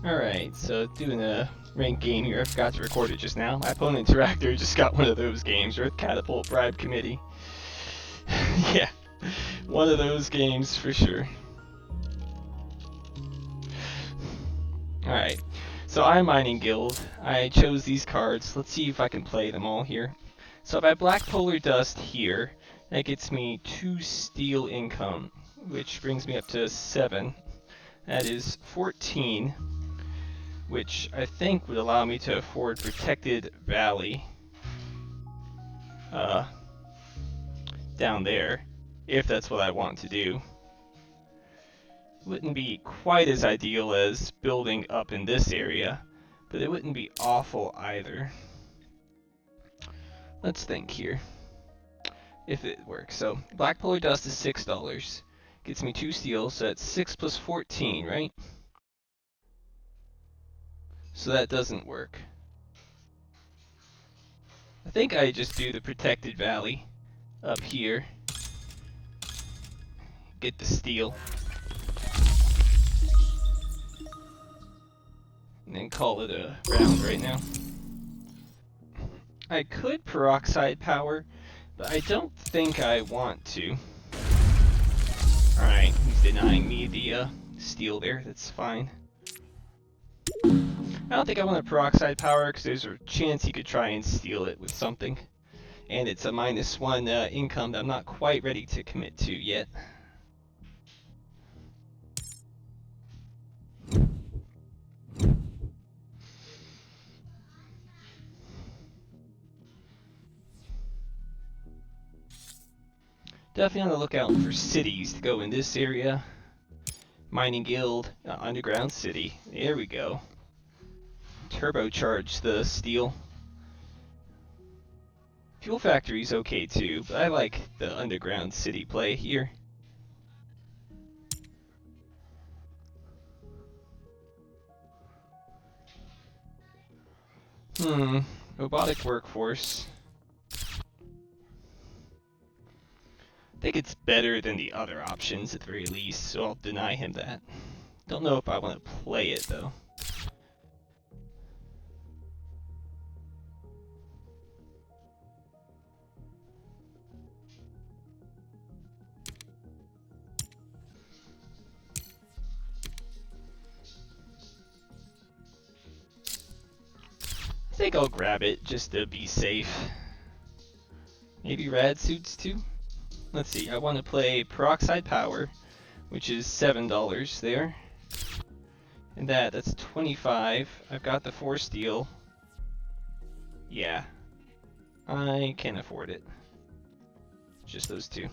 Alright, so doing a ranked game here. I forgot to record it just now. My opponent Interactor just got one of those games, Earth Catapult Bribe Committee. Yeah, one of those games for sure. Alright, so I'm Mining Guild. I chose these cards. Let's see if I can play them all here. So if I have Black Polar Dust here, that gets me 2 steel income, which brings me up to 7. That is 14. Which I think would allow me to afford Protected Valley down there, if that's what I want to do. Wouldn't be quite as ideal as building up in this area, but it wouldn't be awful either. Let's think here, if it works. So Black Polar Dust is $6, gets me 2 steel, so that's 6 plus 14, right? So that doesn't work. I think I just do the Protected Valley up here, get the steel, and then call it a round right now. I could peroxide power, but I don't think I want to. Alright, he's denying me the steel there, that's fine. I don't think I want to peroxide power because there's a chance he could try and steal it with something. And it's a -1 income that I'm not quite ready to commit to yet. Definitely on the lookout for cities to go in this area. Mining Guild, Underground City. There we go. Turbocharge the steel. Fuel Factory's okay too, but I like the Underground City play here. Robotic workforce. I think it's better than the other options at the very least, so I'll deny him that. Don't know if I want to play it though. I think I'll grab it just to be safe. Maybe rad suits too? Let's see, I want to play Peroxide Power, which is $7 there. And that's 25. I've got the 4 steel. Yeah, I can afford it. Just those 2.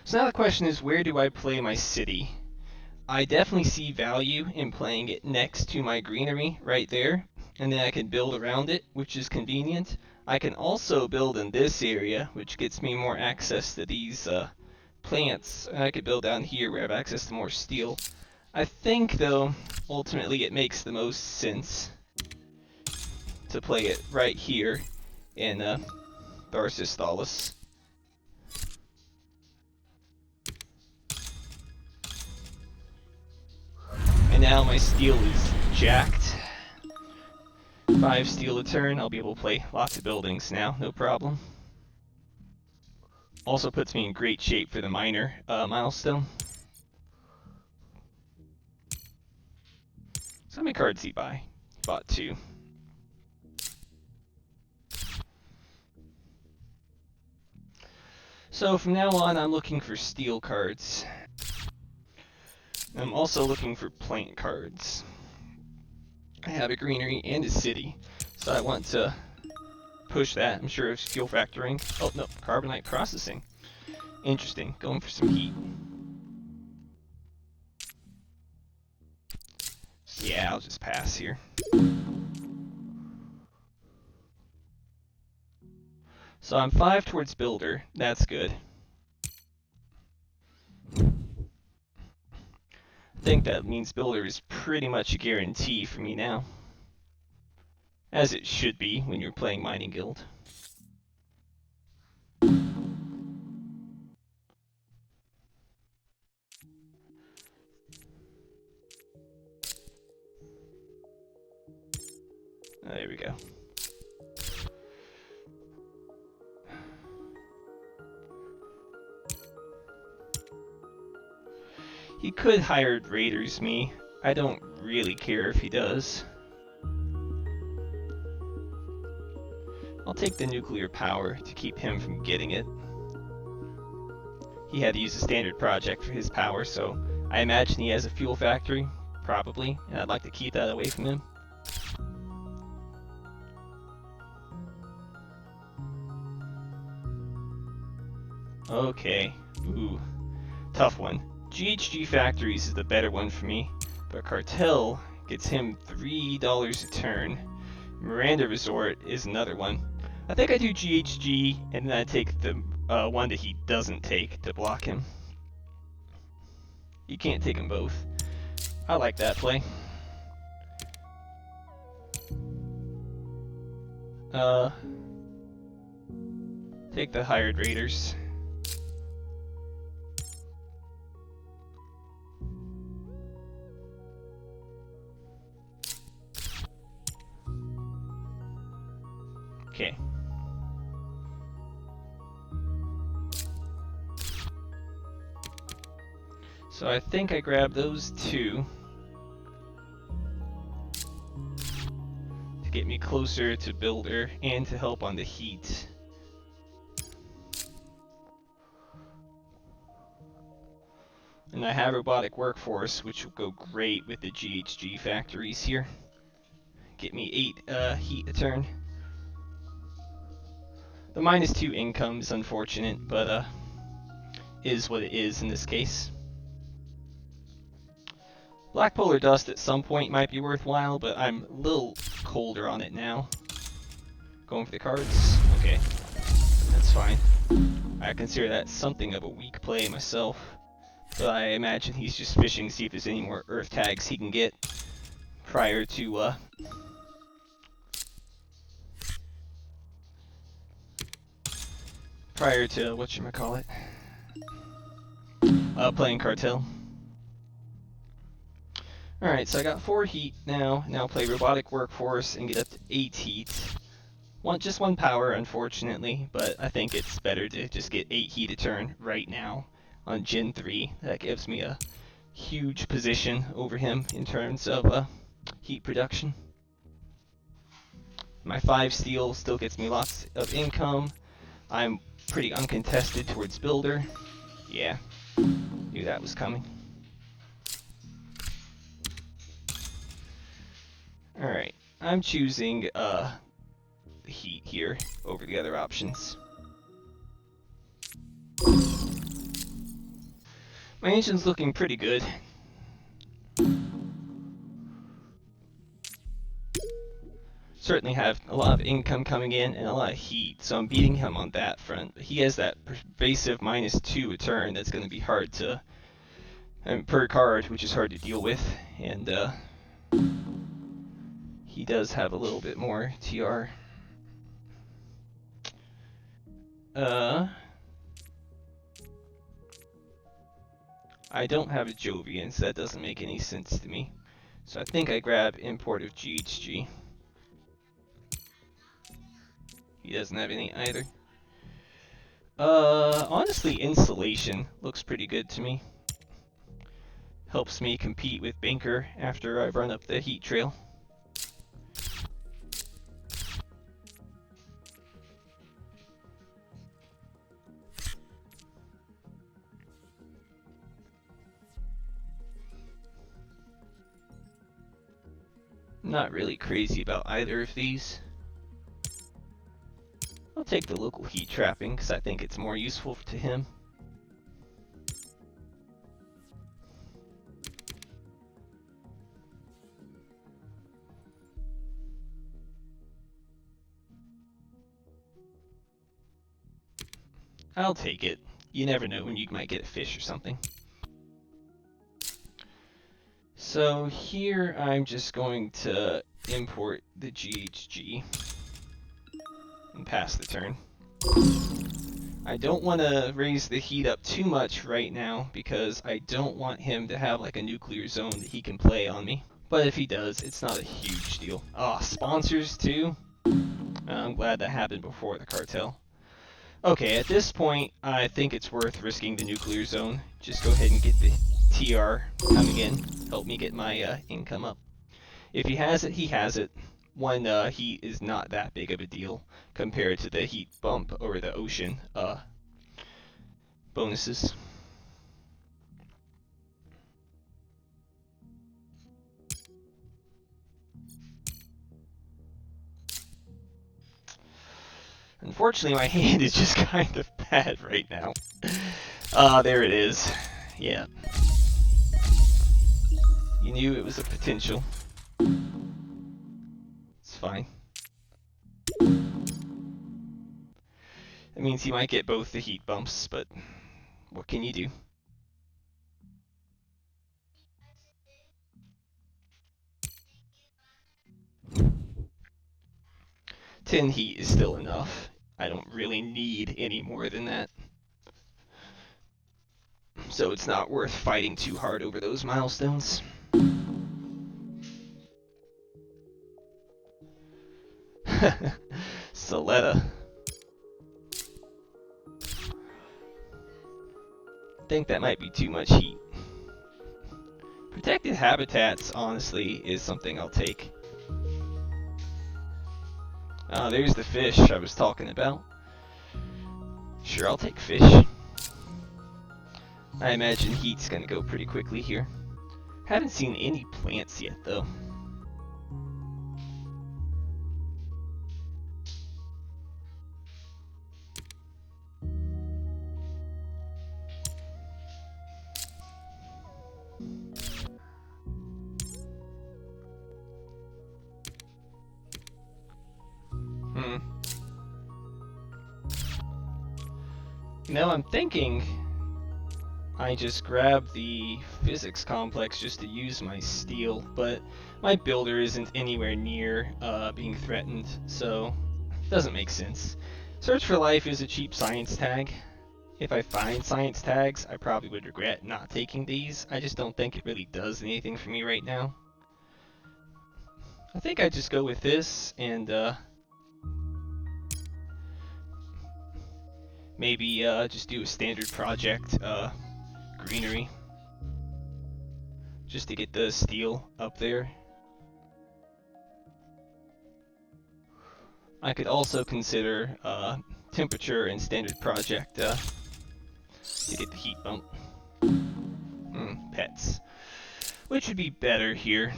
So now the question is, where do I play my city? I definitely see value in playing it next to my greenery right there, and then I can build around it, which is convenient. I can also build in this area, which gets me more access to these plants. I could build down here where I have access to more steel. I think, though, ultimately it makes the most sense to play it right here in Tharsis. And now my steel is jacked. 5 steel a turn, I'll be able to play lots of buildings now, no problem. Also puts me in great shape for the miner milestone. So how many cards did he buy? He bought 2. So from now on, I'm looking for steel cards. I'm also looking for plant cards. I have a greenery and a city, so I want to push that. I'm sure it's fuel factoring. Oh no, carbonite processing. Interesting, going for some heat. Yeah, I'll just pass here. So I'm 5 towards builder, that's good. I think that means builder is pretty much a guarantee for me now. As it should be when you're playing Mining Guild. There we go. He could hire raiders me. I don't really care if he does. I'll take the nuclear power to keep him from getting it. He had to use a standard project for his power, so I imagine he has a fuel factory, probably, and I'd like to keep that away from him. Okay, ooh, tough one. GHG Factories is the better one for me, but Cartel gets him $3 a turn. Miranda Resort is another one. I think I do GHG, and then I take the one that he doesn't take to block him. You can't take them both. I like that play. Take the hired raiders. Okay. So I think I grabbed those two to get me closer to Builder and to help on the heat. And I have Robotic Workforce, which will go great with the GHG factories here. Get me 8 heat a turn. The -2 income is unfortunate, but is what it is in this case. Black Polar Dust at some point might be worthwhile, but I'm a little colder on it now. Going for the cards? Okay, that's fine. I consider that something of a weak play myself, but I imagine he's just fishing to see if there's any more Earth tags he can get prior to whatchamacallit, playing Cartel. Alright, so I got 4 heat now. Now play Robotic Workforce and get up to 8 heat. Just 1 power, unfortunately, but I think it's better to just get 8 heat a turn right now on Gen 3. That gives me a huge position over him in terms of heat production. My 5 steel still gets me lots of income. I'm pretty uncontested towards Builder. Yeah, knew that was coming. Alright, I'm choosing the heat here over the other options. My engine's looking pretty good. Certainly have a lot of income coming in and a lot of heat, so I'm beating him on that front. But he has that pervasive -2 a turn that's going to be hard to, per card, which is hard to deal with, and he does have a little bit more TR. I don't have a Jovian, so that doesn't make any sense to me. So I think I grab import of GHG. He doesn't have any either. Honestly, insulation looks pretty good to me. Helps me compete with Banker after I run up the heat trail. Not really crazy about either of these. I'll take the local heat trapping because I think it's more useful to him. I'll take it. You never know when you might get a fish or something. So here I'm just going to import the GHG and pass the turn. I don't want to raise the heat up too much right now because I don't want him to have like a nuclear zone that he can play on me. But if he does, it's not a huge deal. Ah, sponsors too? I'm glad that happened before the cartel. Okay, at this point, I think it's worth risking the nuclear zone. Just go ahead and get the TR coming in. Help me get my income up. If he has it, he has it. One heat is not that big of a deal compared to the heat bump over the ocean bonuses. Unfortunately, my hand is just kind of bad right now. There it is. Yeah. You knew it was a potential. It's fine. That means he might get both the heat bumps, but what can you do? Ten heat is still enough. I don't really need any more than that. So it's not worth fighting too hard over those milestones. Soletta. I think that might be too much heat. Protected habitats, honestly, is something I'll take. There's the fish I was talking about. Sure, I'll take fish. I imagine heat's gonna go pretty quickly here. Haven't seen any plants yet, though. Now I'm thinking I just grab the physics complex just to use my steel, but my builder isn't anywhere near being threatened, so it doesn't make sense. Search for Life is a cheap science tag. If I find science tags, I probably would regret not taking these. I just don't think it really does anything for me right now. I think I just go with this and maybe just do a standard project greenery just to get the steel up there. I could also consider temperature and standard project to get the heat bump. Pets. Which would be better here?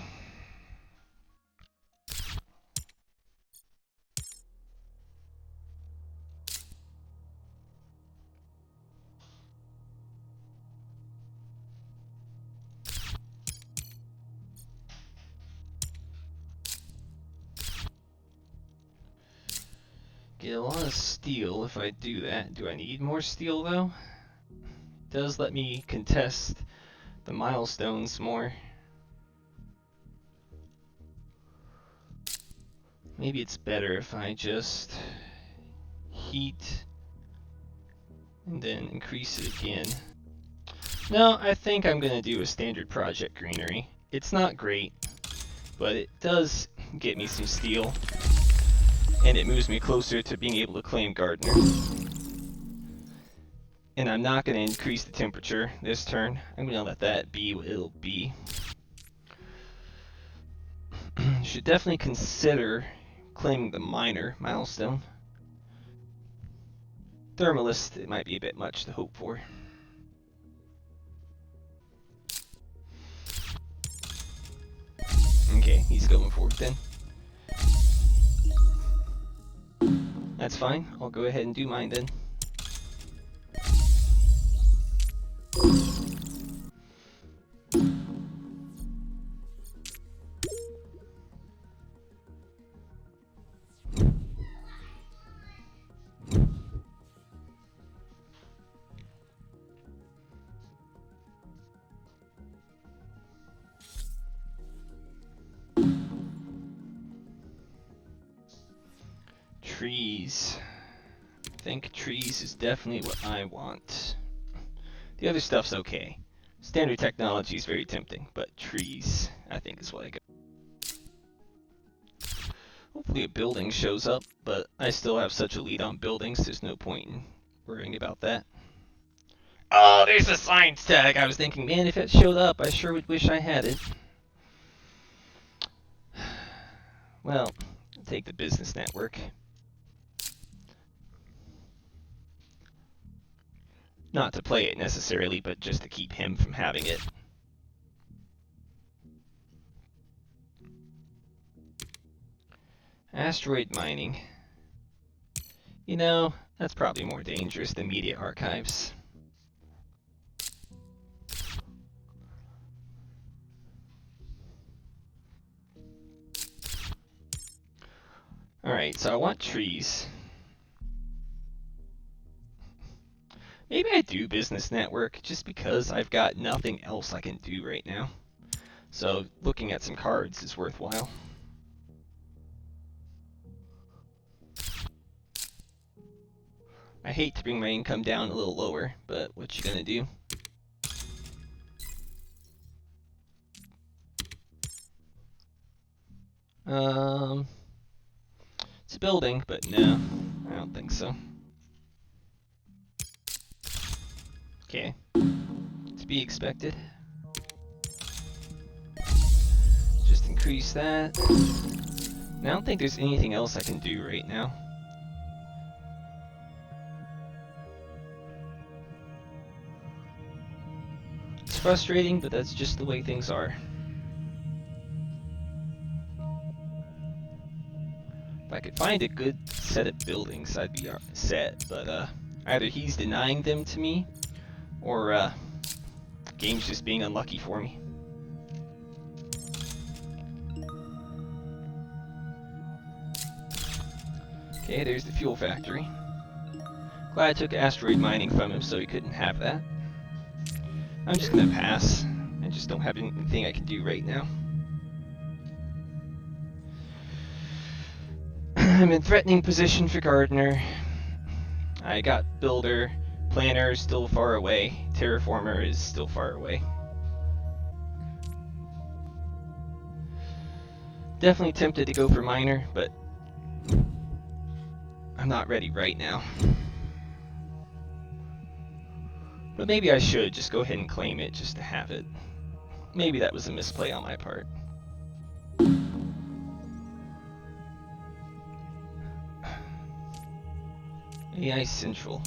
Get a lot of steel if I do that. Do I need more steel though? It does let me contest the milestones more. Maybe it's better if I just heat and then increase it again. No, I think I'm gonna do a standard project greenery. It's not great, but it does get me some steel, and it moves me closer to being able to claim Gardener. And I'm not gonna increase the temperature this turn. I'm gonna let that be what it'll be. Should definitely consider claiming the minor milestone. Thermalist, it might be a bit much to hope for. Okay, he's going for it then. That's fine. I'll go ahead and do mine then. Trees. I think trees is definitely what I want. The other stuff's okay. Standard technology is very tempting, but trees, I think, is what I go. Hopefully a building shows up, but I still have such a lead on buildings, there's no point in worrying about that. Oh, there's a science tag! I was thinking, man, if it showed up, I sure would wish I had it. Well, I'll take the business network. Not to play it necessarily, but just to keep him from having it. Asteroid mining. You know, that's probably more dangerous than media archives. Alright, so I want trees. Maybe I do business network just because I've got nothing else I can do right now. So looking at some cards is worthwhile. I hate to bring my income down a little lower, but what you gonna do? It's a building, but no, I don't think so. Okay, to be expected. Just increase that. And I don't think there's anything else I can do right now. It's frustrating, but that's just the way things are. If I could find a good set of buildings, I'd be set, but either he's denying them to me, or the game's just being unlucky for me. Okay, there's the fuel factory. Glad I took asteroid mining from him so he couldn't have that. I'm just gonna pass. I just don't have anything I can do right now. I'm in threatening position for Gardener. I got Builder. Planner is still far away. Terraformer is still far away. Definitely tempted to go for Miner, but I'm not ready right now. But maybe I should just go ahead and claim it just to have it. Maybe that was a misplay on my part. AI Central.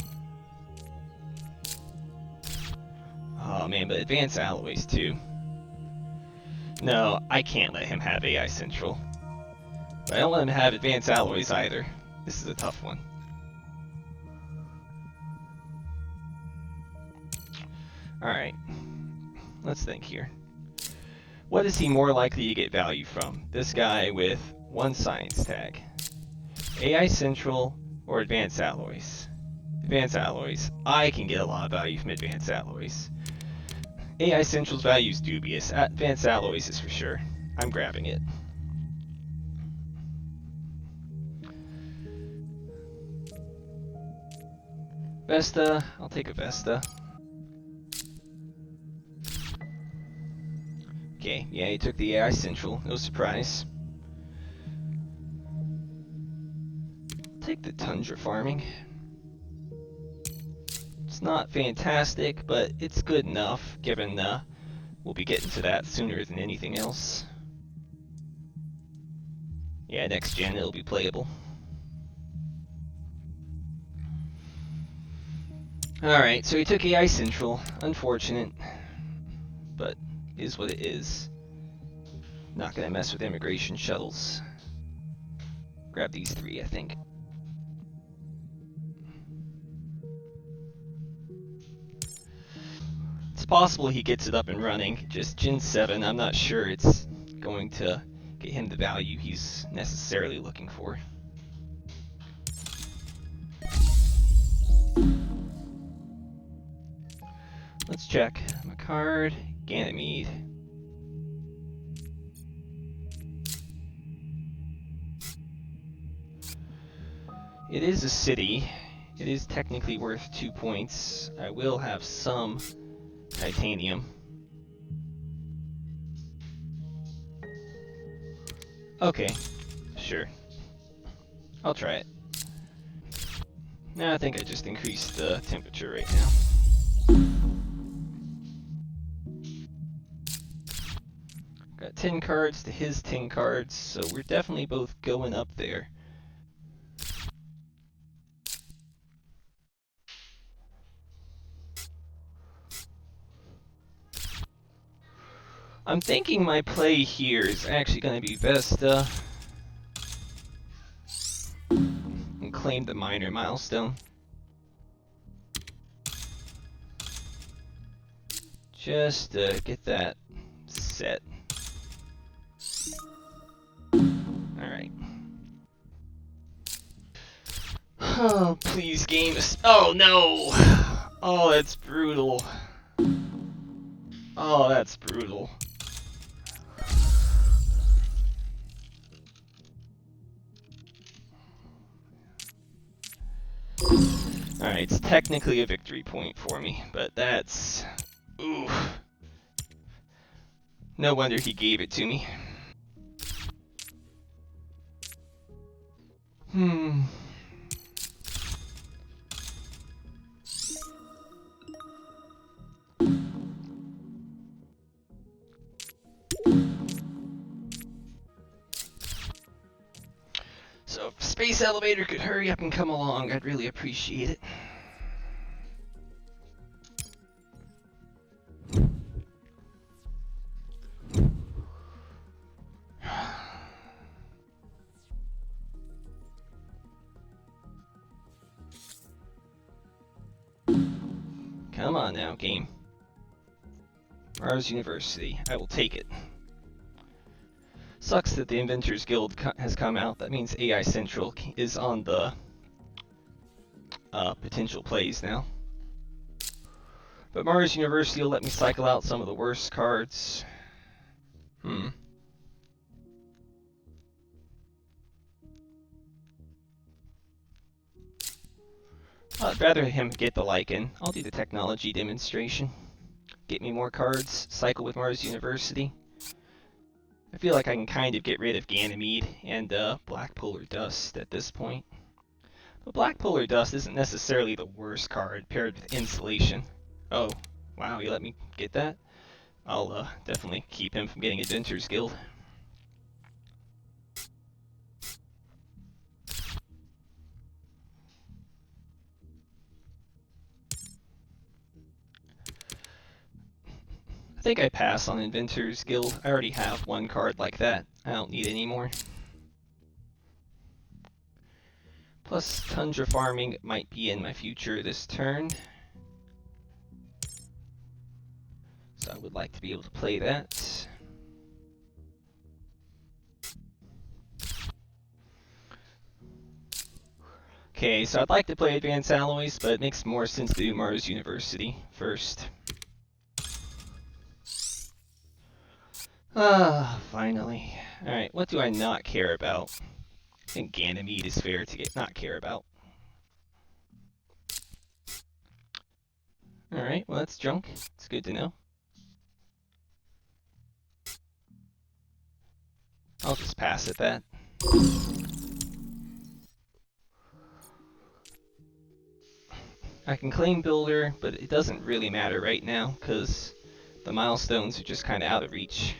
Oh man, but advanced alloys too. No, I can't let him have AI Central. But I don't let him have advanced alloys either. This is a tough one. Alright, let's think here. What is he more likely to get value from? This guy with one science tag. AI Central or Advanced Alloys? Advanced Alloys. I can get a lot of value from Advanced Alloys. AI Central's value is dubious. Advanced Alloys is for sure. I'm grabbing it. Vesta. I'll take a Vesta. Okay, yeah, he took the AI Central. No surprise. Take the Tundra Farming. It's not fantastic, but it's good enough, given we'll be getting to that sooner than anything else. Yeah, next gen it'll be playable. Alright, so he took AI Central. Unfortunate, but is what it is. Not gonna mess with immigration shuttles. Grab these three, I think. It's possible he gets it up and running. Just Gen 7, I'm not sure it's going to get him the value he's necessarily looking for. Let's check. My card, Ganymede. It is a city. It is technically worth 2 points. I will have some titanium. Okay, sure. I'll try it. Now I think I just increased the temperature right now. Got 10 cards to his 10 cards, so we're definitely both going up there. I'm thinking my play here is actually going to be Vesta and claim the minor milestone. Just to get that set. Alright. Oh, please, game. Oh, no! Oh, that's brutal. Oh, that's brutal. Alright, it's technically a victory point for me, but that's... oof. No wonder he gave it to me. So if Space Elevator could hurry up and come along, I'd really appreciate it. Come on now, game. Mars University. I will take it. Sucks that the Inventors Guild has come out. That means AI Central is on the potential plays now. But Mars University will let me cycle out some of the worst cards. I'd rather him get the Lycan. I'll do the technology demonstration. Get me more cards, cycle with Mars University. I feel like I can kind of get rid of Ganymede and Black Polar Dust at this point. But Black Polar Dust isn't necessarily the worst card paired with Insulation. Oh, wow, you let me get that? I'll definitely keep him from getting Inventors Guild. I think I pass on Inventors Guild. I already have one card like that. I don't need any more. Plus, Tundra Farming might be in my future this turn. So I would like to be able to play that. Okay, so I'd like to play Advanced Alloys, but it makes more sense to do Mars University first. Ah, finally. Alright, what do I not care about? I think Ganymede is fair to not care about. Alright, well that's junk. It's good to know. I'll just pass at that. I can claim Builder, but it doesn't really matter right now, because the milestones are just kind of out of reach.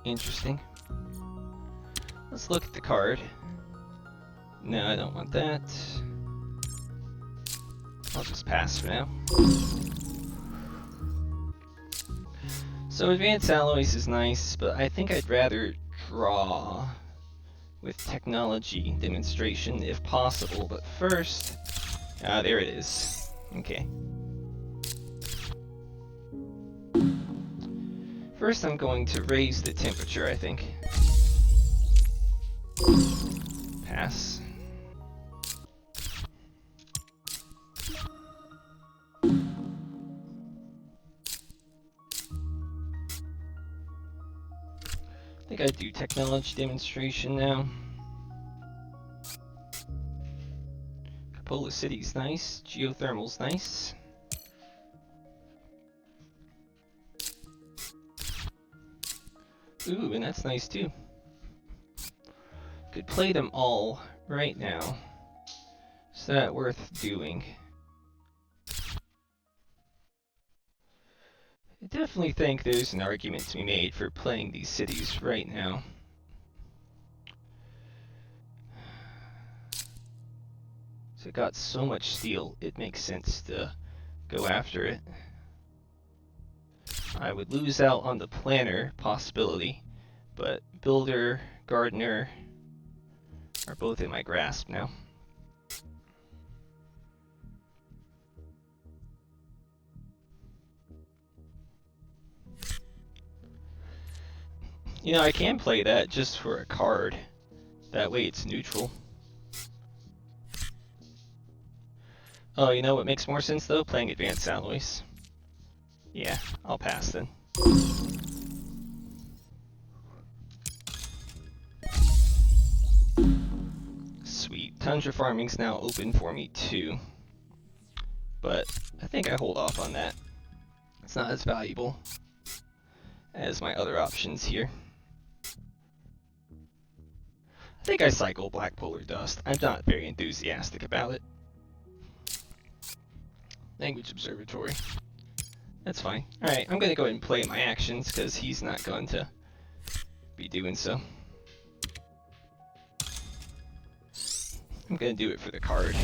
Interesting. Let's look at the card. No, I don't want that. I'll just pass for now. So Advanced Alloys is nice, but I think I'd rather draw with Technology Demonstration if possible. But first, there it is. Okay. First I'm going to raise the temperature, I think. Pass. I think I'd do technology demonstration now. Cupola City's nice. Geothermal's nice. Ooh, and that's nice too. Could play them all right now. Is that worth doing? I definitely think there's an argument to be made for playing these cities right now. So it got so much steel, it makes sense to go after it. I would lose out on the planner possibility, but builder, gardener are both in my grasp now. You know, I can play that just for a card. That way it's neutral. Oh, you know what makes more sense though? Playing advanced alloys. Yeah, I'll pass then. Sweet. Tundra farming's now open for me too. But I think I hold off on that. It's not as valuable as my other options here. I think I cycle Black Polar Dust. I'm not very enthusiastic about it. Language Observatory. That's fine. Alright, I'm gonna go ahead and play my actions because he's not going to be doing so. I'm gonna do it for the card.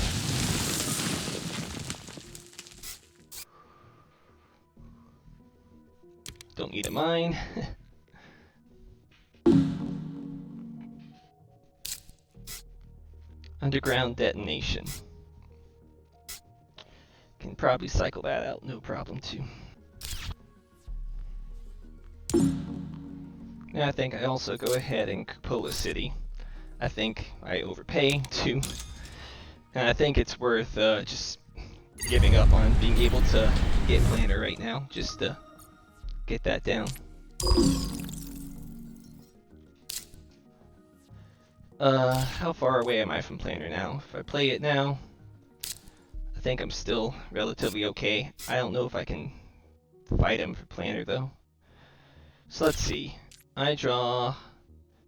Don't need a mine. Underground detonation. Can probably cycle that out, no problem too. Now I think I also go ahead and Cupola City. I think I overpay too. And I think it's worth just giving up on being able to get planner right now, just to get that down. How far away am I from planner now? If I play it now, I think I'm still relatively okay. I don't know if I can fight him for planner though. So let's see. I draw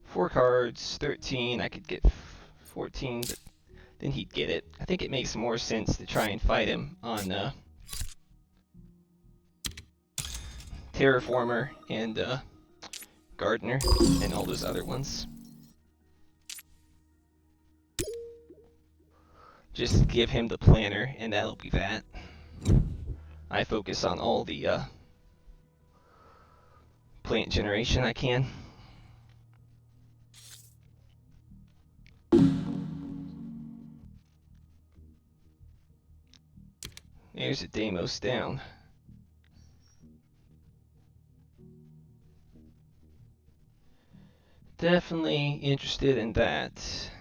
4 cards, 13. I could get 14, but then he'd get it. I think it makes more sense to try and fight him on Terraformer and Gardener and all those other ones. Just give him the planner and that'll be that. I focus on all the plant generation I can. There's a Deimos down. Definitely interested in that.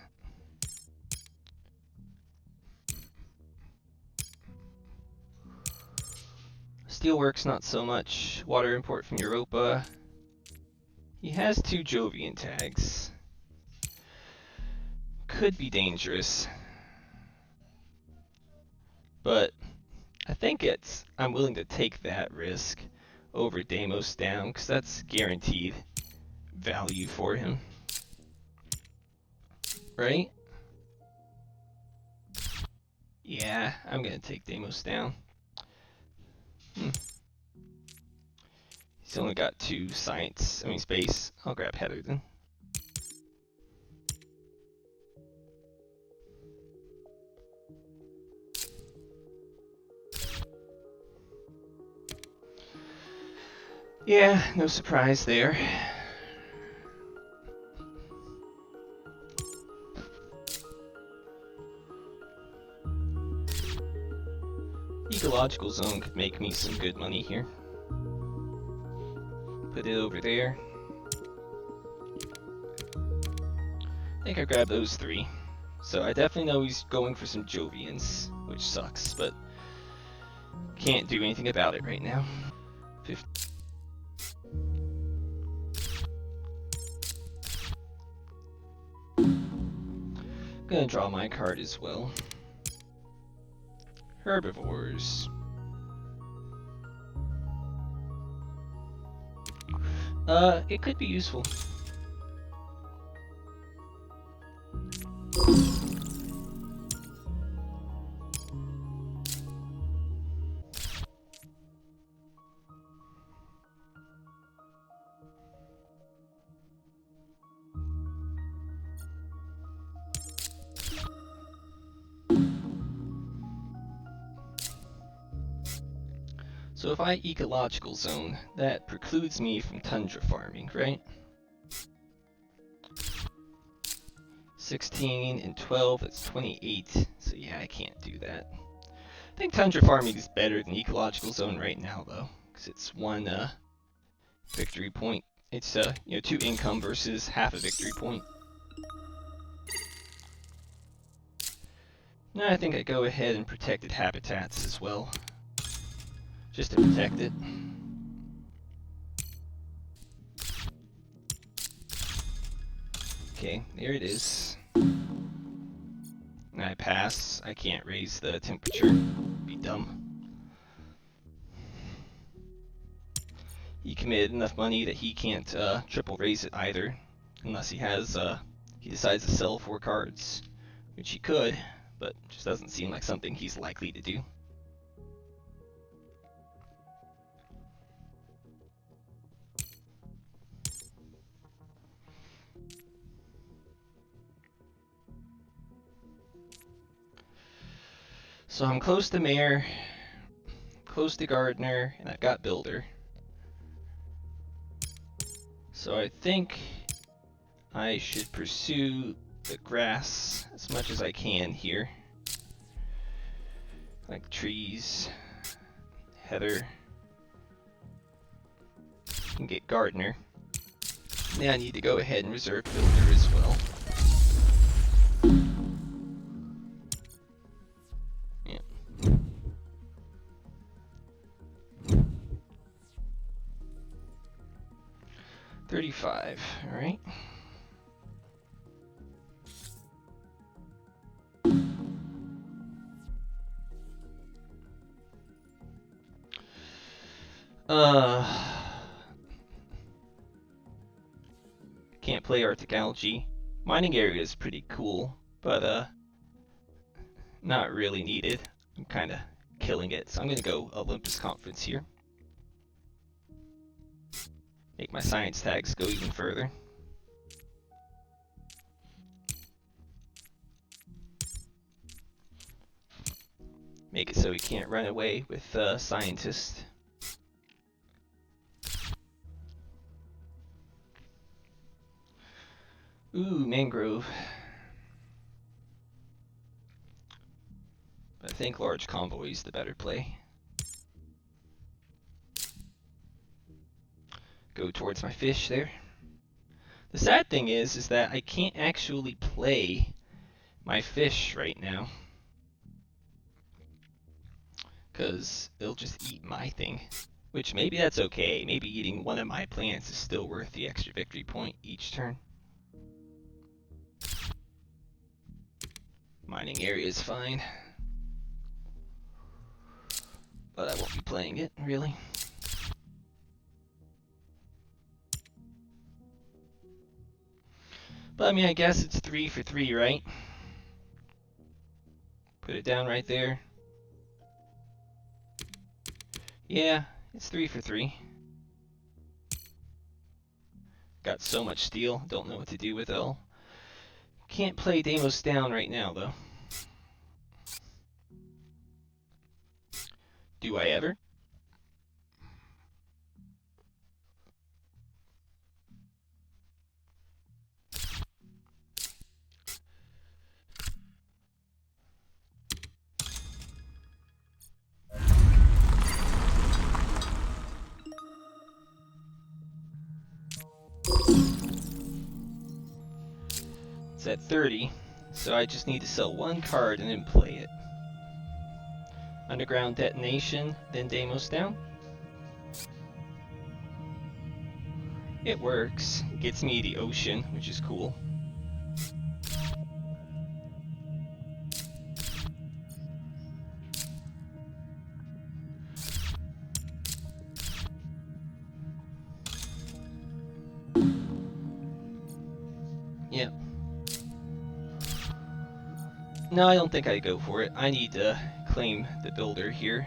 Steelworks not so much. Water import from Europa. He has 2 Jovian tags. Could be dangerous. But I think I'm willing to take that risk over Deimos down, because that's guaranteed value for him. Right? Yeah, I'm gonna take Deimos down. He's only got 2 space. I'll grab Heather then. Yeah, no surprise there. Ecological zone could make me some good money here. Put it over there. I think I grabbed those 3. So I definitely know he's going for some Jovians, which sucks, but can't do anything about it right now. gonna draw my card as well. Herbivores. It could be useful. So if I ecological zone, that precludes me from tundra farming, right? 16 and 12, that's 28. So yeah, I can't do that. I think tundra farming is better than ecological zone right now, though, because it's one victory point. It's 2 income versus half a victory point. Now I think I go ahead and protected habitats as well, just to protect it. Okay, there it is. And I pass. I can't raise the temperature. Be dumb. He committed enough money that he can't triple raise it either, unless he has he decides to sell 4 cards, which he could, but just doesn't seem like something he's likely to do. So I'm close to Mayor, close to Gardener, and I've got Builder. So I think I should pursue the grass as much as I can here. Like trees, heather, and get Gardener. Now I need to go ahead and reserve Builder as well. Yeah. $35, alright. Can't play Arctic Algae. Mining area is pretty cool, but not really needed. I'm kinda killing it, so I'm gonna go Olympus Conference here. Make my science tags go even further. Make it so he can't run away with scientist. Ooh, mangrove. But I think large convoy is the better play. Go towards my fish there. The sad thing is that I can't actually play my fish right now, because it'll just eat my thing. Which maybe that's okay. Maybe eating one of my plants is still worth the extra victory point each turn. Mining area is fine, but I won't be playing it, really. But I mean, I guess it's 3 for 3, right? Put it down right there. Yeah, it's 3 for 3. Got so much steel, don't know what to do with it all. Can't play Deimos down right now, though. Do I ever? It's at 30, so I just need to sell 1 card and then play it. Underground detonation, then Deimos down. It works. It gets me the ocean, which is cool. No, I don't think I go for it. I need to claim the builder here.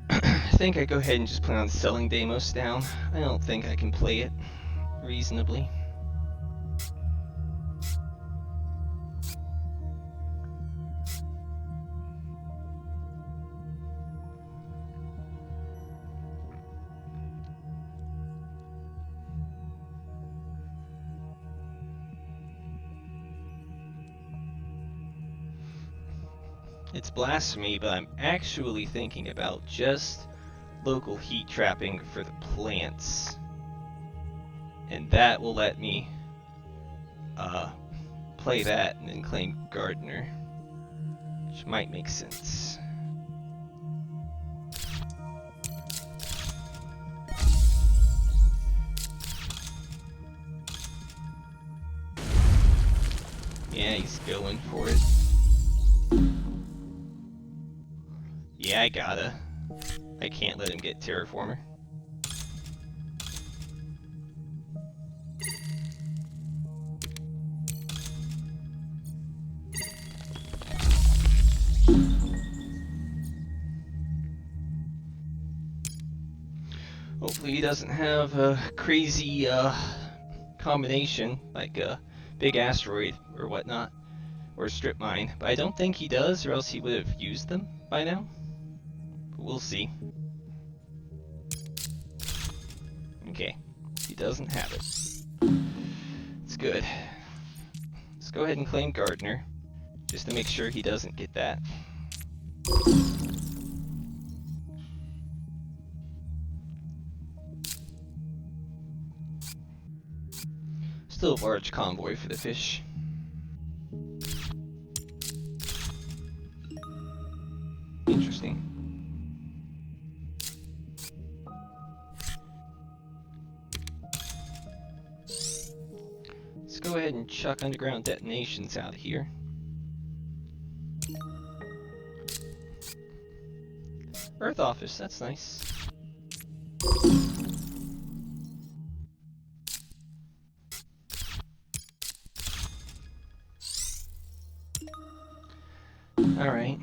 I think I go ahead and just plan on selling Deimos down. I don't think I can play it reasonably. It's blasphemy, but I'm actually thinking about just local heat trapping for the plants. And that will let me play that and then claim Gardener, which might make sense. Yeah, he's going for it. Yeah, I can't let him get Terraformer. Hopefully he doesn't have a crazy combination, like a big asteroid or whatnot, or a strip mine. But I don't think he does, or else he would have used them by now. But we'll see. Okay, he doesn't have it. It's good. Let's go ahead and claim Gardener, just to make sure he doesn't get that. Still a large convoy for the fish. Interesting. Let's go ahead and chuck underground detonations out of here. Earth office, that's nice. Alright.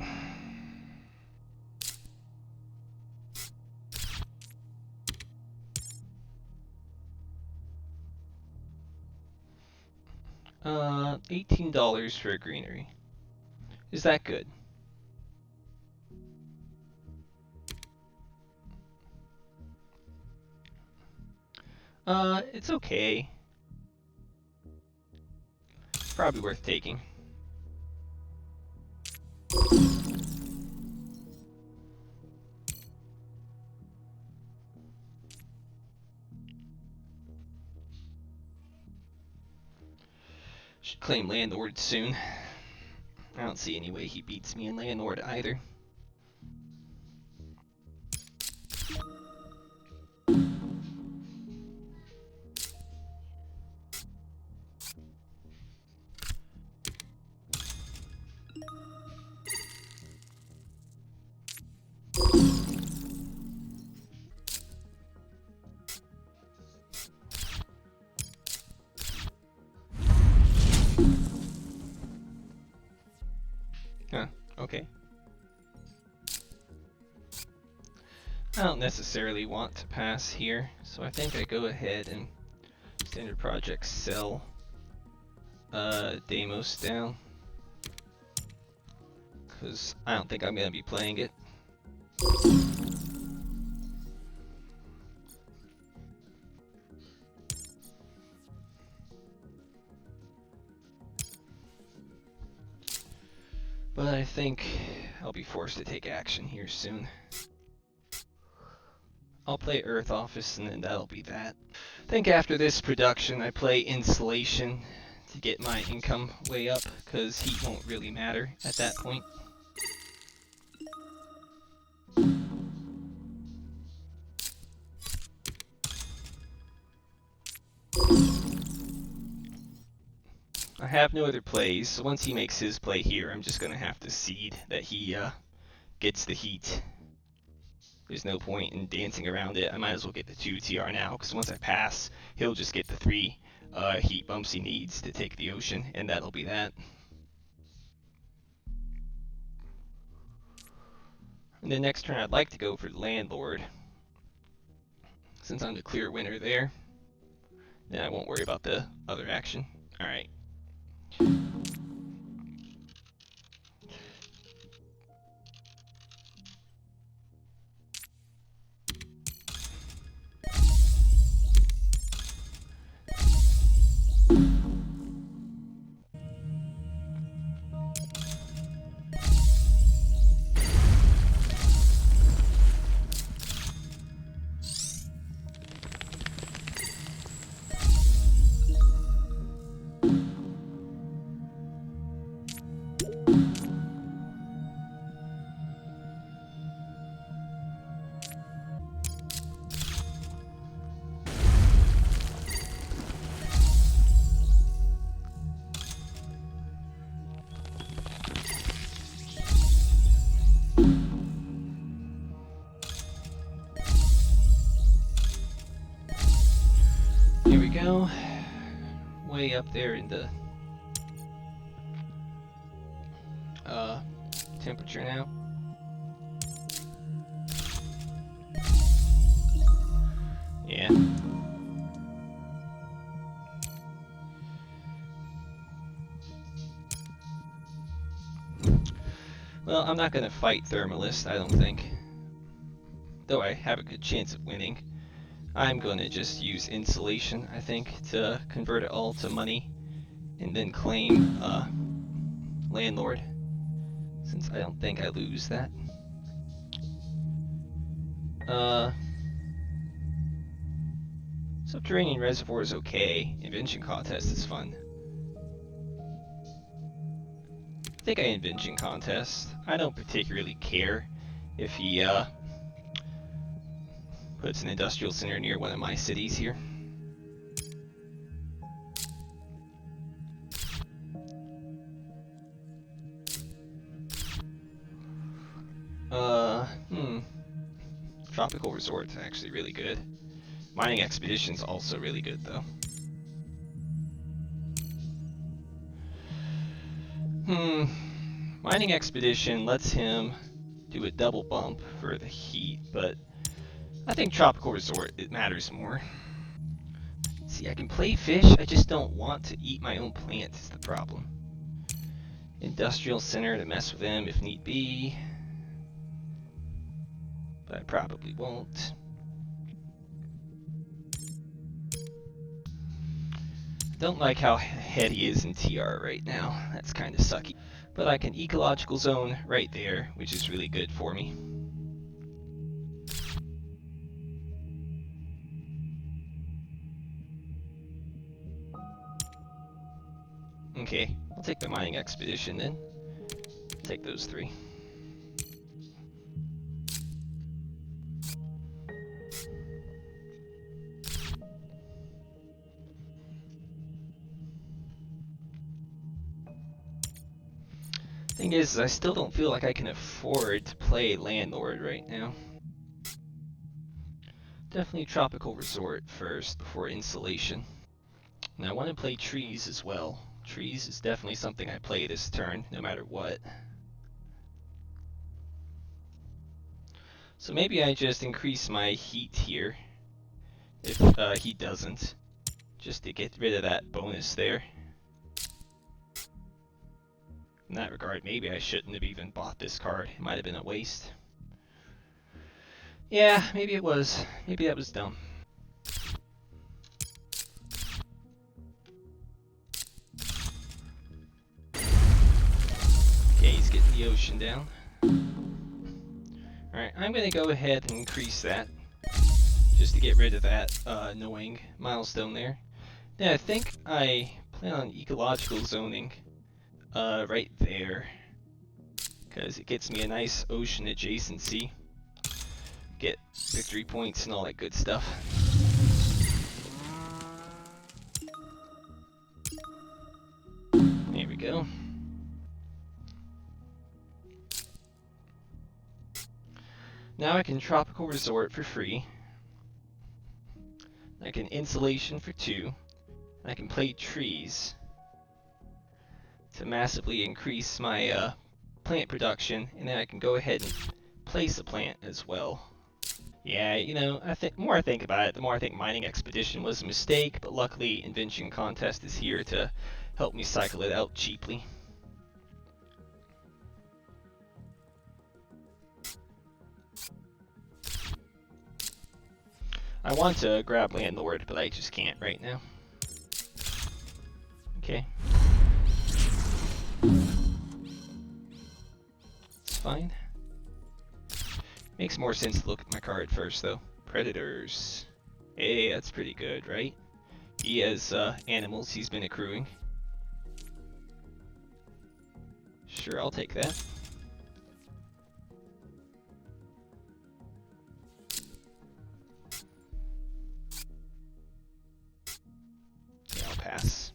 $18 for a greenery. Is that good? It's okay. Probably worth taking. Should claim Landlord soon. I don't see any way he beats me in Landlord either. Huh, okay. I don't necessarily want to pass here, so I think I go ahead and standard project sell Deimos down, because I don't think I'm going to be playing it. But I think I'll be forced to take action here soon. I'll play Earth Office and then that'll be that. I think after this production I play Insulation to get my income way up, because heat won't really matter at that point. I have no other plays, so once he makes his play here, I'm just gonna have to cede that he gets the heat. There's no point in dancing around it. I might as well get the 2 TR now, because once I pass, he'll just get the 3 heat bumps he needs to take the ocean, and that'll be that. And the next turn, I'd like to go for Landlord, since I'm the clear winner there. Then I won't worry about the other action. Alright. Here we go. Way up there in the temperature now. Yeah. Well, I'm not going to fight Thermalist, I don't think. Though I have a good chance of winning. I'm going to just use Insulation, I think, to convert it all to money. And then claim Landlord. Since I don't think I lose that. Subterranean Reservoir is okay. Invention Contest is fun. I think I Invention Contest. I don't particularly care if he puts an industrial center near one of my cities here. Tropical Resort's actually really good. Mining Expedition's also really good, though. Mining Expedition lets him do a double bump for the heat, but I think Tropical Resort, it matters more. See, I can play fish, I just don't want to eat my own plants is the problem. Industrial Center to mess with them if need be. But I probably won't. Don't like how ahead he is in TR right now. That's kind of sucky. But I can Ecological Zone right there, which is really good for me. Okay, I'll take the Mining Expedition then. Take those 3. Thing is, I still don't feel like I can afford to play Landlord right now. Definitely Tropical Resort first before Insulation. And I want to play Trees as well. Trees is definitely something I play this turn, no matter what. So maybe I just increase my heat here, if he doesn't, just to get rid of that bonus there. In that regard, maybe I shouldn't have even bought this card. It might have been a waste. Yeah, maybe it was. Maybe that was dumb. Okay, he's getting the ocean down. Alright, I'm going to go ahead and increase that, just to get rid of that annoying milestone there. Then I think I plan on ecological zoning right there, because it gets me a nice ocean adjacency. Get victory points and all that good stuff. go. Now I can tropical resort for free. I can insulation for 2. And I can play trees to massively increase my plant production, and then I can go ahead and place a plant as well. Yeah, you know, the more I think about it, the more I think mining expedition was a mistake, but luckily invention contest is here to help me cycle it out cheaply. I want to grab landlord, but I just can't right now. Okay. It's fine. Makes more sense to look at my card first, though. Predators. Hey, that's pretty good, right? He has animals he's been accruing. Sure, I'll take that. Yeah, I'll pass.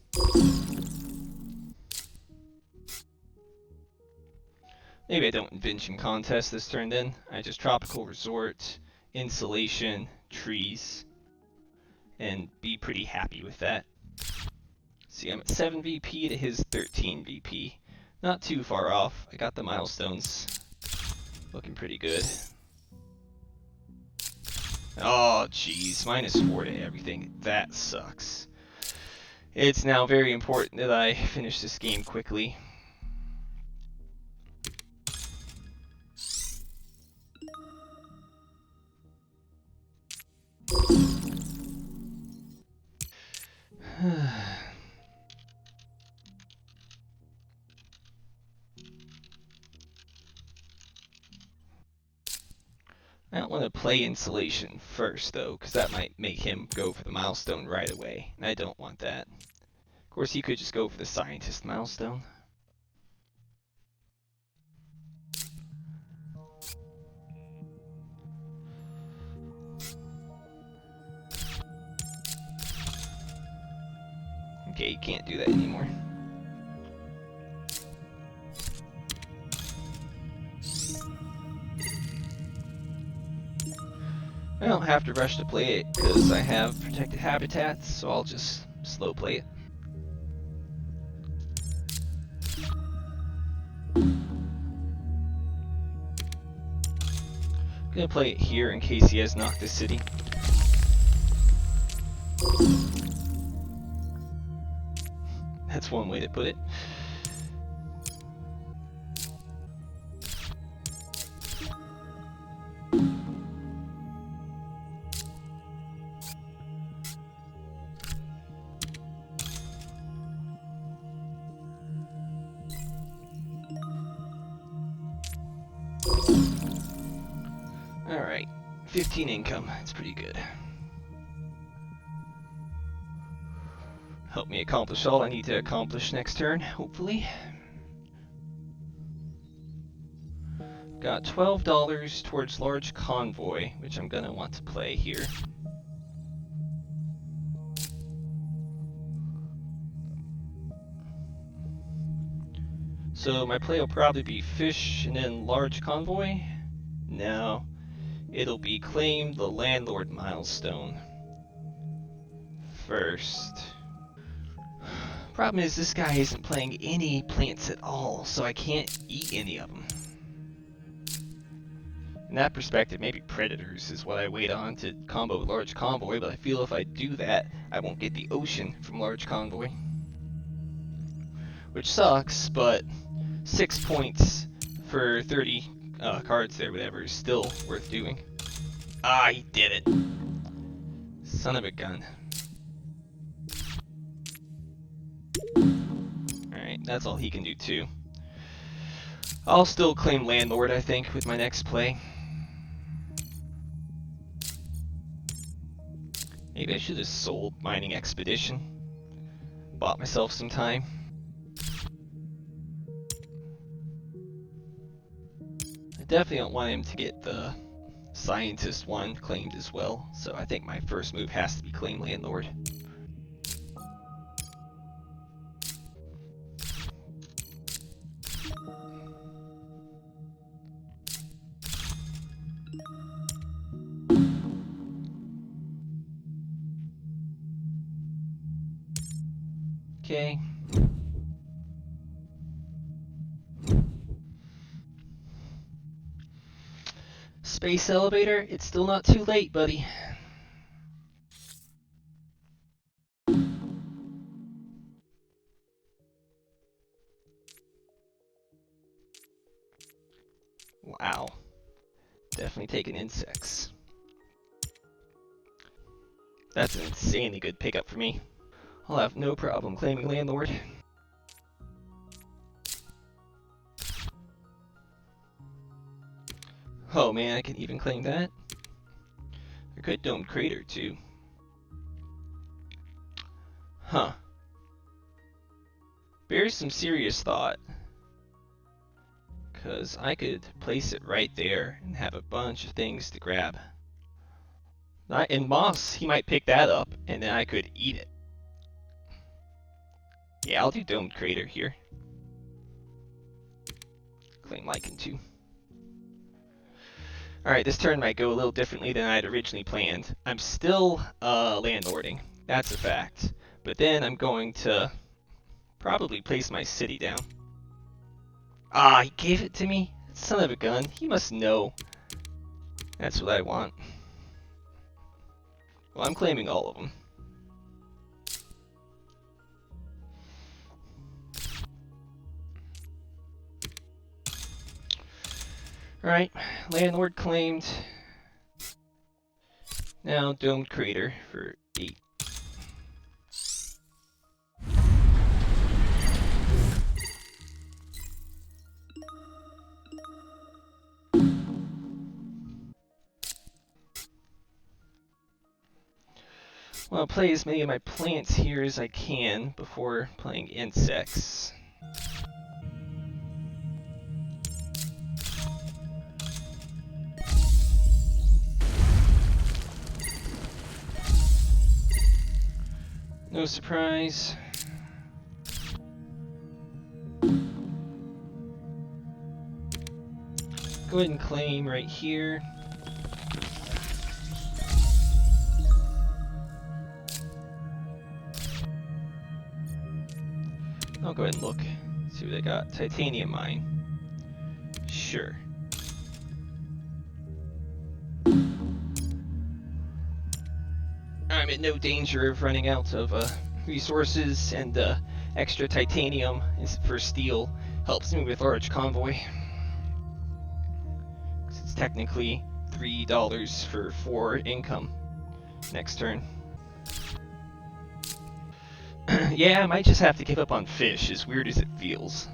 Maybe I don't invention contest this turn then. I just tropical resort, insulation, trees, and be pretty happy with that. See, I'm at 7 VP to his 13 VP. Not too far off. I got the milestones looking pretty good. Oh, jeez, -4 to everything. That sucks. It's now very important that I finish this game quickly. I don't want to play insulation first, though, because that might make him go for the milestone right away, and I don't want that. Of course, he could just go for the scientist milestone. Okay, he can't do that anymore. I don't have to rush to play it because I have protected habitats, so I'll just slow play it. I'm gonna play it here in case he has knocked the city. That's one way to put it. Alright, 15 income, that's pretty good. Help me accomplish all I need to accomplish next turn, hopefully. Got $12 towards large convoy, which I'm gonna want to play here. So my play will probably be fish and then large convoy. No, it'll be claim the landlord milestone first. Problem is this guy isn't playing any plants at all, so I can't eat any of them. In that perspective, maybe predators is what I wait on to combo with large convoy, but I feel if I do that, I won't get the ocean from large convoy. Which sucks, but 6 points for 30 cards there, whatever, is still worth doing. Ah, he did it. Son of a gun. Alright, that's all he can do too. I'll still claim landlord, I think, with my next play. Maybe I should have sold mining expedition. Bought myself some time. I definitely don't want him to get the scientist one claimed as well, so I think my first move has to be claim landlord. Okay. Space elevator, it's still not too late, buddy. Wow. Definitely taking insects. That's an insanely good pickup for me. I'll have no problem claiming landlord. Oh man, I can even claim that. A good domed crater too. Huh. Bears some serious thought. Because I could place it right there and have a bunch of things to grab. And Moss, he might pick that up, and then I could eat it. Yeah, I'll do domed crater here. Claim lichen too. Alright, this turn might go a little differently than I'd originally planned. I'm still landlording, that's a fact. But then I'm going to probably place my city down. Ah, he gave it to me? Son of a gun, he must know. That's what I want. Well, I'm claiming all of them. Alright, landlord claimed. Now domed crater for 8. Well, I'll play as many of my plants here as I can before playing insects. No surprise. Go ahead and claim right here. I'll go ahead and look, see what they got. Titanium mine. Sure. I'm in no danger of running out of resources, and extra titanium for steel helps me with large convoy. It's technically $3 for 4 income next turn. Yeah, I might just have to give up on fish, as weird as it feels.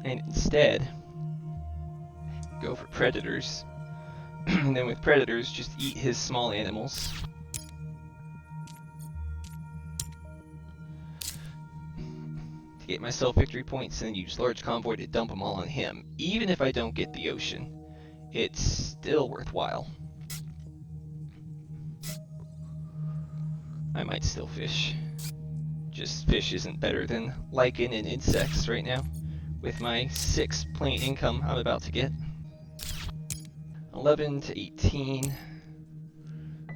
And instead, go for predators. And then with predators, just eat his small animals. To get myself victory points, and use large convoy to dump them all on him. Even if I don't get the ocean, it's still worthwhile. I might still fish. Just fish isn't better than lichen and insects right now, with my 6 plant income I'm about to get. 11 to 18.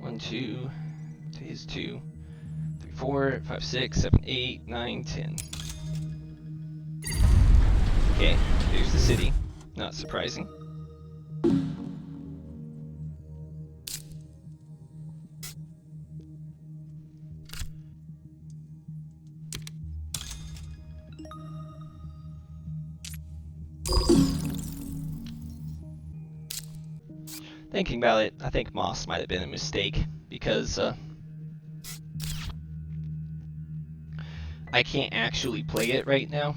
1, 2 to his 2. 3, 4, 5, 6, 7, 8, 9, 10. Okay, there's the city. Not surprising. Thinking about it, I think Moss might have been a mistake, because I can't actually play it right now.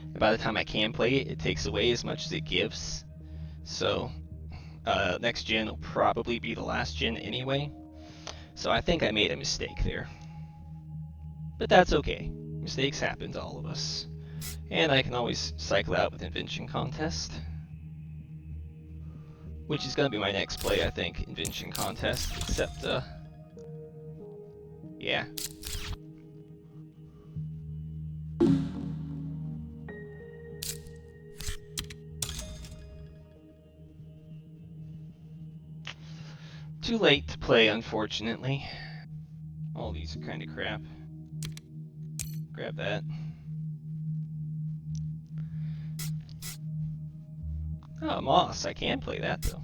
And by the time I can play it, it takes away as much as it gives. So, next gen will probably be the last gen anyway. So I think I made a mistake there. But that's okay. Mistakes happen to all of us. And I can always cycle out with Invention Contest. Which is going to be my next play, I think, Invention Contest, except, yeah. Too late to play, unfortunately. All these are kind of crap. Grab that. Oh, moss. I can play that, though.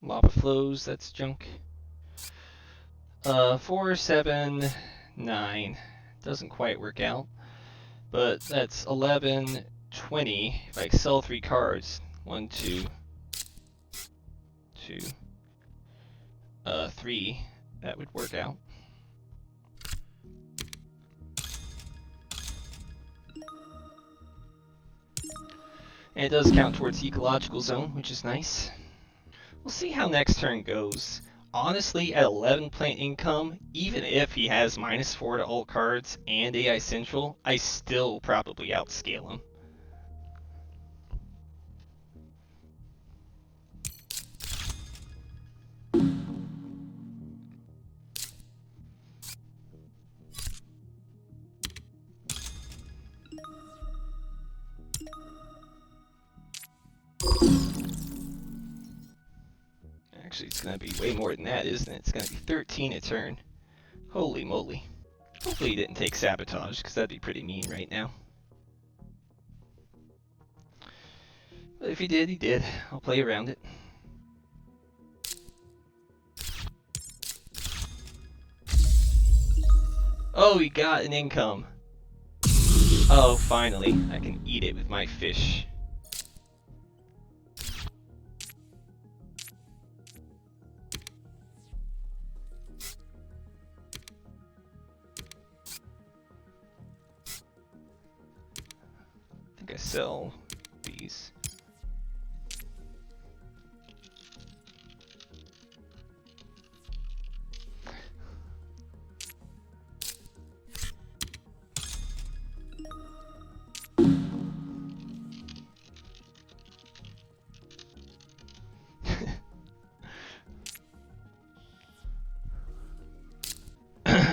Lava flows, that's junk. 4, 7, 9. Doesn't quite work out. But that's 11, 20. If I sell 3 cards, 1, 2, 2, 3, that would work out. And it does count towards the ecological zone, which is nice. We'll see how next turn goes. Honestly, at 11 plant income, even if he has -4 to all cards and AI Central, I still probably outscale him. Actually, it's going to be way more than that, isn't it? It's going to be 13 a turn. Holy moly. Hopefully he didn't take Sabotage, because that'd be pretty mean right now. But if he did, he did. I'll play around it. Oh, he got an income. Oh, finally. I can eat it with my fish. I think I sell these.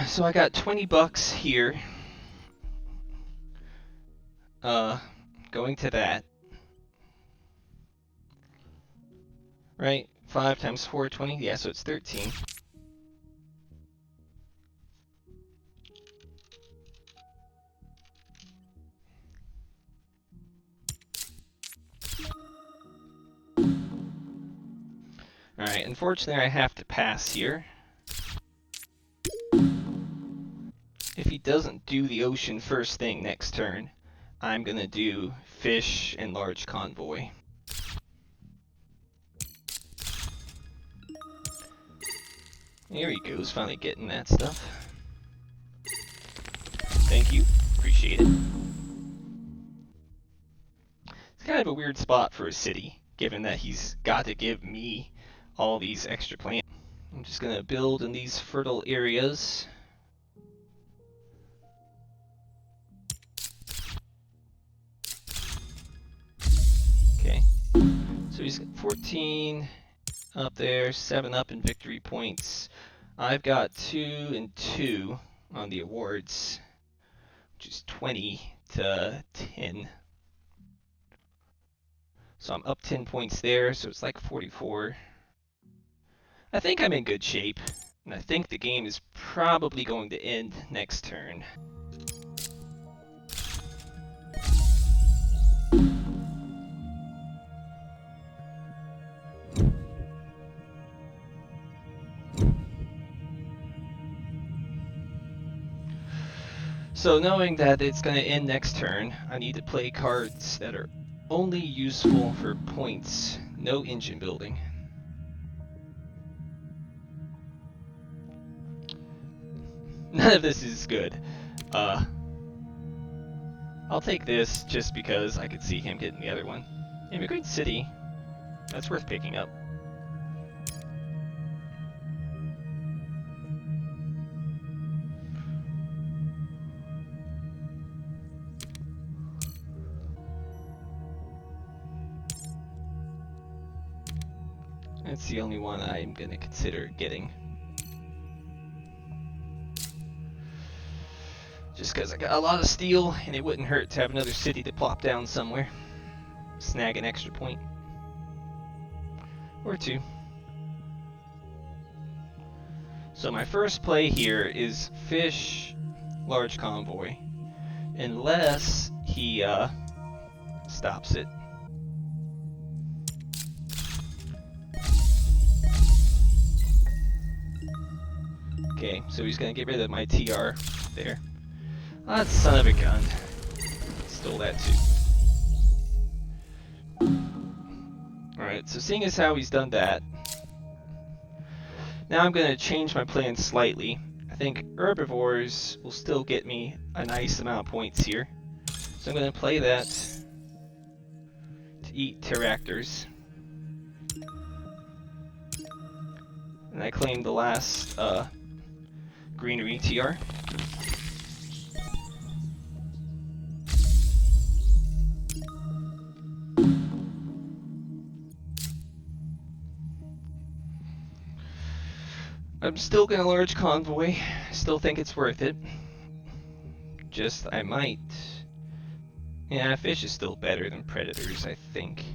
So I got 20 bucks here. Going to that. Right? 5 times 4, 20. Yeah, so it's 13. Alright, unfortunately I have to pass here. If he doesn't do the ocean first thing next turn, I'm gonna do fish and large convoy. There he goes, finally getting that stuff. Thank you, appreciate it. It's kind of a weird spot for a city, given that he's got to give me all these extra plants. I'm just gonna build in these fertile areas. Okay, so he's got 14 up there, 7 up in victory points. I've got 2 and 2 on the awards, which is 20 to 10. So I'm up 10 points there, so it's like 44. I think I'm in good shape, and I think the game is probably going to end next turn. So knowing that it's going to end next turn, I need to play cards that are only useful for points, no engine building. None of this is good. I'll take this just because I could see him getting the other one. Immigrant City, that's worth picking up. That's the only one I'm going to consider getting. Just because I got a lot of steel, and it wouldn't hurt to have another city to plop down somewhere. Snag an extra point. Or two. So my first play here is fish large convoy. Unless he stops it. Okay, so he's gonna get rid of my TR there. Ah, that son of a gun. Stole that too. Alright, so seeing as how he's done that, now I'm gonna change my plan slightly. I think herbivores will still get me a nice amount of points here. So I'm gonna play that to eat pterodactyls. And I claim the last greenery TR. I'm still gonna large convoy. Still think it's worth it. Just I might. Yeah, fish is still better than predators, I think.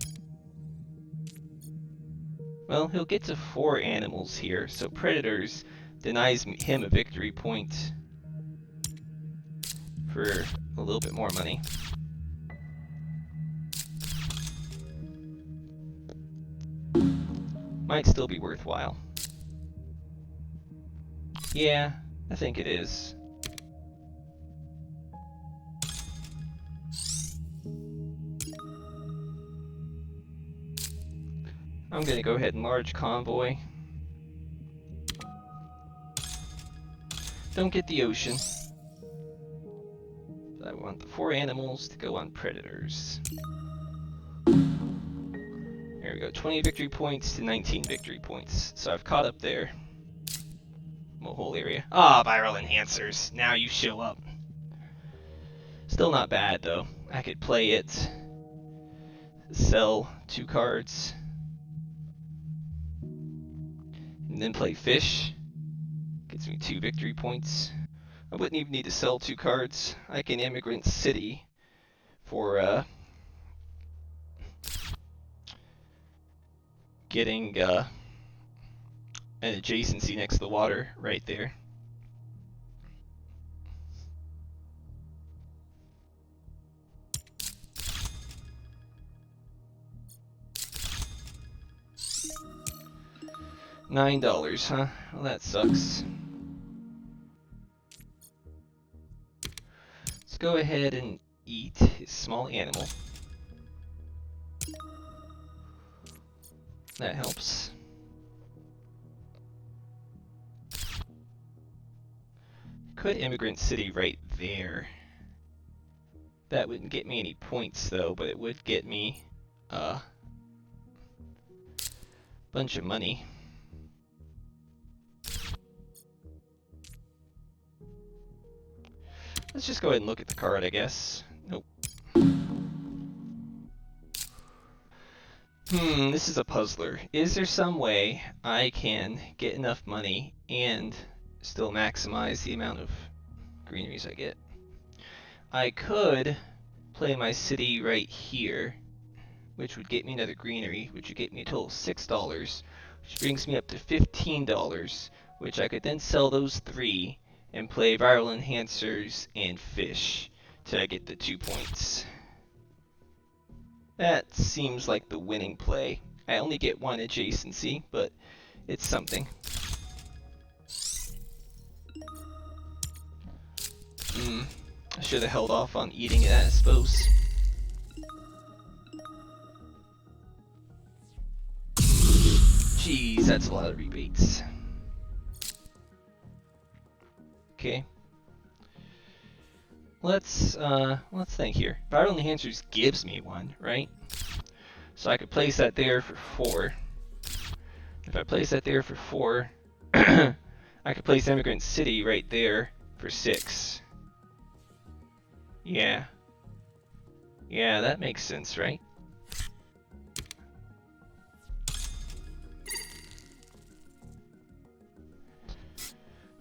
Well, he'll get to 4 animals here, so predators denies him a victory point for a little bit more money. Might still be worthwhile. Yeah, I think it is. I'm gonna go ahead and large convoy. Don't get the ocean. I want the 4 animals to go on predators. There we go, 20 victory points to 19 victory points. So I've caught up there. Whole area. Ah, viral enhancers. Now you show up. Still not bad though. I could play it. Sell 2 cards. And then play fish. Gets me 2 victory points. I wouldn't even need to sell 2 cards. I can immigrant city for getting an adjacency next to the water right there. $9, huh? Well, that sucks. Let's go ahead and eat his small animal. That helps. Could immigrant city right there. That wouldn't get me any points though, but it would get me a bunch of money. Let's just go ahead and look at the card, I guess. Nope. This is a puzzler. Is there some way I can get enough money and still maximize the amount of greeneries I get? I could play my city right here, which would get me another greenery, which would get me a total of $6, which brings me up to $15, which I could then sell those 3 and play viral enhancers and fish to get the 2 points. That seems like the winning play. I only get 1 adjacency, but it's something. I should have held off on eating it, I suppose. Jeez, that's a lot of rebates. Okay. Let's think here. Viral enhancers gives me 1, right? So I could place that there for 4. If I place that there for 4, I could place Immigrant City right there for 6. Yeah. Yeah, that makes sense, right?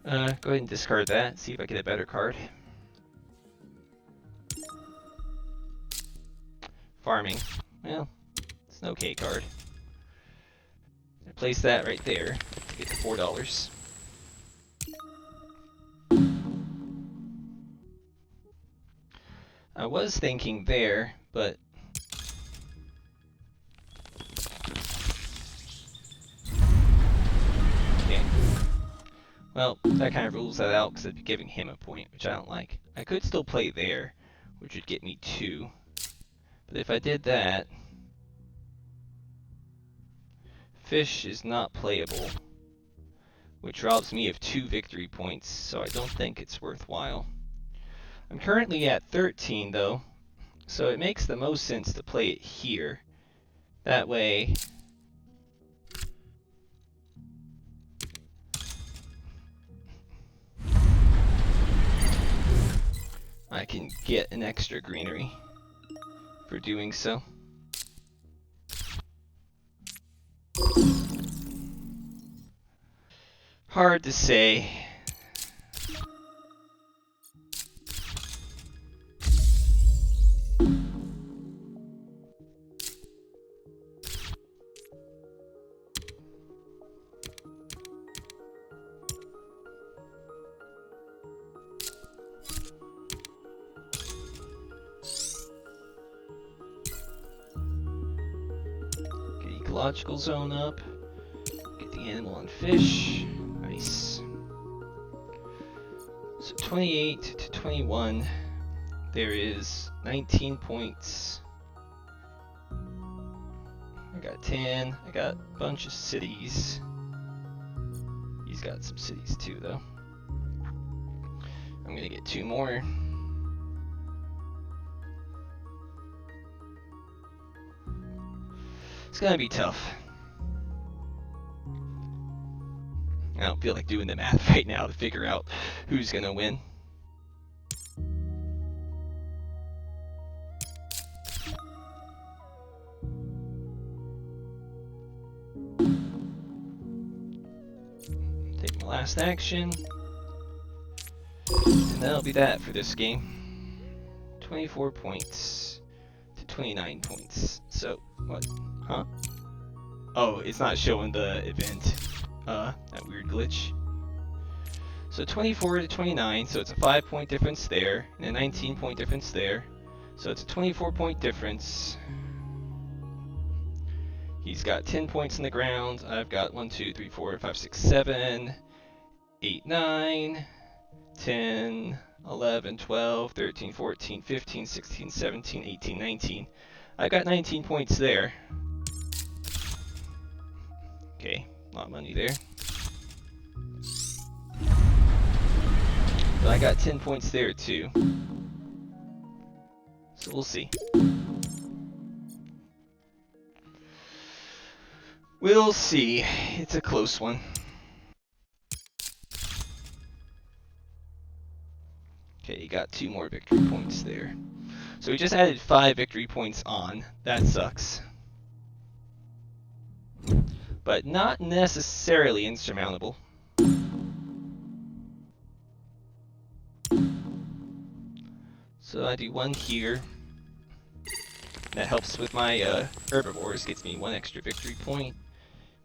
Go ahead and discard that, see if I get a better card. farming. Well, it's an okay card. I place that right there to get to $4. I was thinking there, but okay. Well, that kind of rules that out because I'd be giving him a point, which I don't like. I could still play there, which would get me 2. But if I did that, fish is not playable, which robs me of 2 victory points, so I don't think it's worthwhile. I'm currently at 13 though, so it makes the most sense to play it here. That way I can get an extra greenery for doing so. Hard to say. Get ecological zone up. Get the animal and fish. Nice. So 28 to 21. There is 19 points. I got 10. I got a bunch of cities. He's got some cities too, though. I'm gonna get 2 more. It's gonna be tough. I don't feel like doing the math right now to figure out who's gonna win. Take my last action. And that'll be that for this game. 24 points to 29 points. So, what? Huh? Oh, it's not showing the event. That weird glitch. So 24 to 29, so it's a 5-point difference there, and a 19-point difference there. So it's a 24-point difference. He's got 10 points in the ground. I've got 1, 2, 3, 4, 5, 6, 7, 8, 9, 10, 11, 12, 13, 14, 15, 16, 17, 18, 19. I got 19 points there. Okay, a lot of money there. But I got 10 points there too. So we'll see. We'll see. It's a close one. Okay, you got 2 more victory points there. So we just added 5 victory points on. That sucks. But not necessarily insurmountable. So I do 1 here. That helps with my herbivores, gets me 1 extra victory point.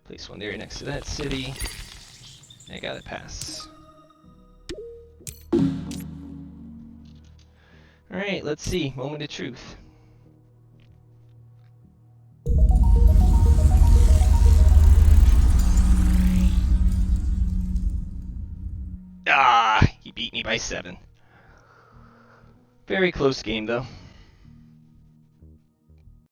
Place 1 there next to that city. I gotta pass. Alright, let's see. Moment of truth. Ah, he beat me by 7. Very close game though.